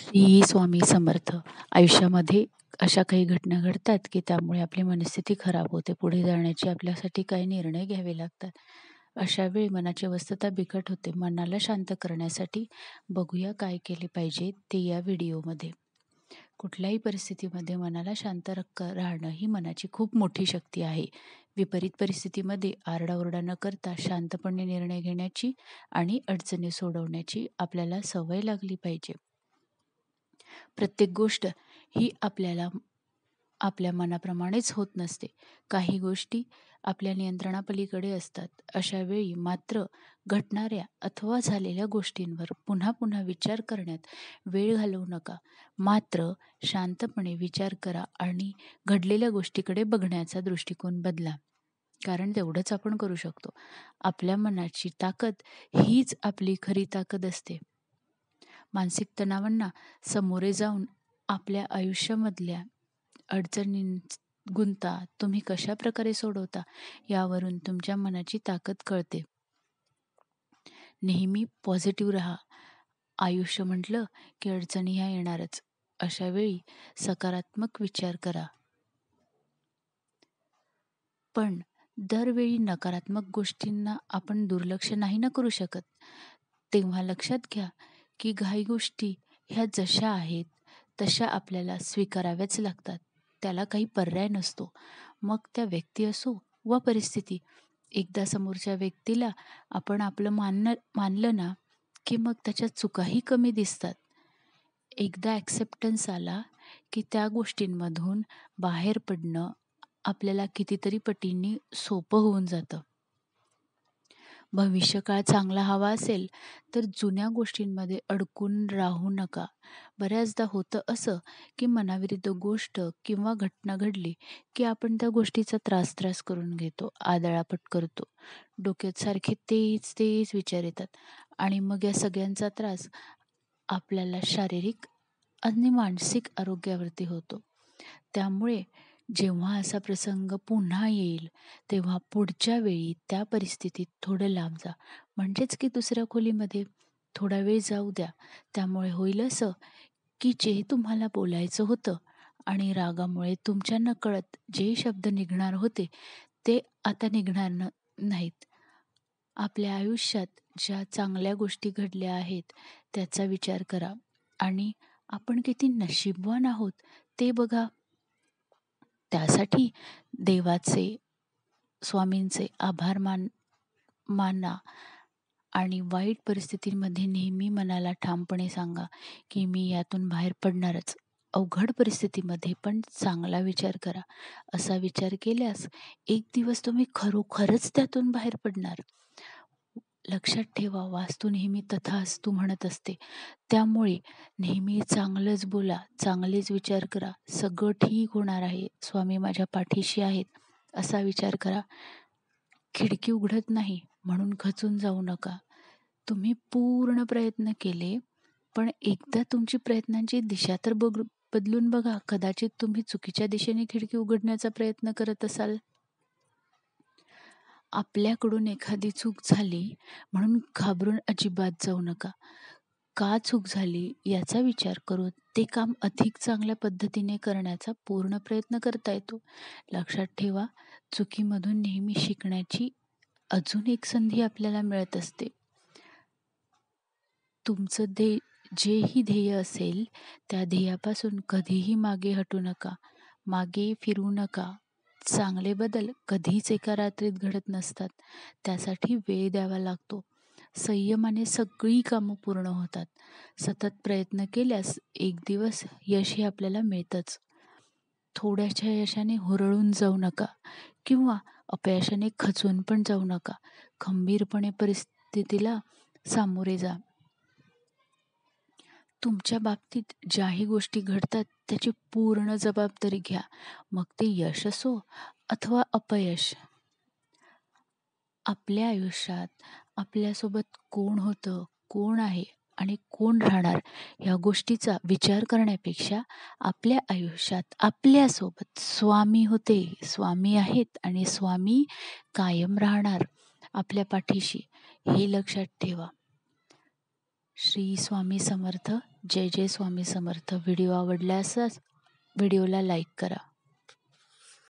श्री स्वामी समर्थ. आयुष्यामध्ये अशा काही घटना घडतात की त्यामुळे आपली मनस्थिती खराब होते. पुढे जाण्याची आपल्यासाठी काही निर्णय घ्यावे लागतात. अशा वेळी मनाची अवस्था बिकट होते. मनाला शांत करण्यासाठी बघूया काय केले पाहिजे ते या व्हिडिओमध्ये. कुठल्याही परिस्थितीमध्ये मनाला शांत राहणं ही मनाची खूप मोठी शक्ती आहे. विपरीत परिस्थितीमध्ये आरडाओरडा न करता शांतपणे निर्णय घेण्याची आणि अडचणी सोडवण्याची आपल्याला सवय लागली पाहिजे. प्रत्येक गोष्ट ही आपल्या मनाप्रमाणेच होत नसते. काही गोष्टी आपल्या नियंत्रणापलीकडे असतात. अशा वेळी मात्र घडणाऱ्या अथवा झालेल्या गोष्टींवर पुन्हा पुन्हा विचार करण्यात वेळ घालवू नका. मात्र शांतपणे विचार करा आणि घडलेल्या गोष्टीकडे बघण्याचा दृष्टिकोन बदला. कारण तेवढंच आपण करू शकतो. आपल्या मनाची ताकद हीच आपली खरी ताकद असते. मानसिक तणावांना सामोरे जाऊन आपल्या आयुष्यामधल्या गुंता तुम्ही कशा प्रकारे सोडवता यावरून तुमच्या मनाची ताकद कळते. नेहमी पॉझिटिव्ह राहा. आयुष्य म्हटलं की अडचणी ह्या येणारच. अशा वेळी सकारात्मक विचार करा. पण दरवेळी नकारात्मक गोष्टींना आपण दुर्लक्ष नाही ना करू शकत. तेव्हा लक्षात घ्या की काही गोष्टी ह्या जशा आहेत तशा आपल्याला स्वीकाराव्याच लागतात. त्याला काही पर्याय नसतो. मग त्या व्यक्ती असो वा परिस्थिती. एकदा समोरच्या व्यक्तीला आपण आपलं मानलं ना की मग त्याच्या चुकाही कमी दिसतात. एकदा ॲक्सेप्टन्स आला की त्या गोष्टींमधून बाहेर पडणं आपल्याला कितीतरी पटींनी सोपं होऊन जातं. भविष्यकाळ चांगला हवा असेल तर जुन्या गोष्टींमध्ये अडकून राहू नका. बऱ्याचदा होतं असं की मनाविरुद्ध गोष्ट किंवा घटना घडली की आपण त्या गोष्टीचा त्रास करून घेतो, आदळापट करतो. डोक्यात सारखे तेच विचार येतात आणि मग या सगळ्यांचा त्रास आपल्याला शारीरिक आणि मानसिक आरोग्यावरती होतो. त्यामुळे जेव्हा असा प्रसंग पुन्हा येईल तेव्हा पुढच्या वेळी त्या परिस्थितीत थोडं लांब जा. म्हणजेच की दुसऱ्या खोलीमध्ये थोडा वेळ जाऊ द्या. त्यामुळे होईल असं की जे तुम्हाला बोलायचं होतं आणि रागामुळे तुमच्या नकळत जे शब्द निघणार होते ते आता निघणार नाहीत. आपल्या आयुष्यात ज्या चांगल्या गोष्टी घडल्या आहेत त्याचा विचार करा आणि आपण किती नशीबवान आहोत ते बघा. त्यासाठी देवाचे, स्वामींचे आभार माना आणि वाईट परिस्थितींमध्ये नेहमी मनाला ठामपणे सांगा की मी यातून बाहेर पडणारच. अवघड परिस्थितीमध्ये पण चांगला विचार करा. असा विचार केल्यास एक दिवस तुम्ही खरोखरच त्यातून बाहेर पडणार. लक्षात ठेवा, वास्तू नेहमी तथास्तु म्हणत असते. त्यामुळे नेहमी चांगलंच बोला, चांगलेच विचार करा. सगळं ठीक होणार आहे. स्वामी माझ्या पाठीशी आहेत असा विचार करा. खिडकी उघडत नाही म्हणून खचून जाऊ नका. तुम्ही पूर्ण प्रयत्न केले पण एकदा तुमची प्रयत्नांची दिशा तर बदलून बघा. कदाचित तुम्ही चुकीच्या दिशेने खिडकी उघडण्याचा प्रयत्न करत असाल. आपल्याकडून एखादी चूक झाली म्हणून घाबरून अजिबात जाऊ नका. का चूक झाली याचा विचार करून ते काम अधिक चांगल्या पद्धतीने करण्याचा पूर्ण प्रयत्न करता येतो. लक्षात ठेवा, चुकीमधून नेहमी शिकण्याची अजून एक संधी आपल्याला मिळत असते. तुमचं जेही ध्येय असेल त्या ध्येयापासून कधीही मागे हटू नका, मागे फिरू नका. चांगले बदल कधीच एका रात्रीत घडत नसतात. त्यासाठी वेळ द्यावा लागतो. संयमाने सगळी कामं पूर्ण होतात. सतत प्रयत्न केल्यास एक दिवस यश हे आपल्याला मिळतंच. थोड्याशा यशाने हुरळून जाऊ नका किंवा अपयशाने खचून पण जाऊ नका. खंबीरपणे परिस्थितीला सामोरे जा. तुमच्या बाबतीत ज्याही गोष्टी घडतात त्याची पूर्ण जबाबदारी घ्या. मग ते यश असो अथवा अपयश. आपल्या आयुष्यात आपल्यासोबत कोण होतं, कोण आहे आणि कोण राहणार या गोष्टीचा विचार करण्यापेक्षा आपल्या आयुष्यात आपल्यासोबत स्वामी होते, स्वामी आहेत आणि स्वामी कायम राहणार आपल्या पाठीशी, हे लक्षात ठेवा. श्री स्वामी समर्थ. जय जय स्वामी समर्थ. व्हिडिओ आवडल्यास व्हिडिओला लाईक करा.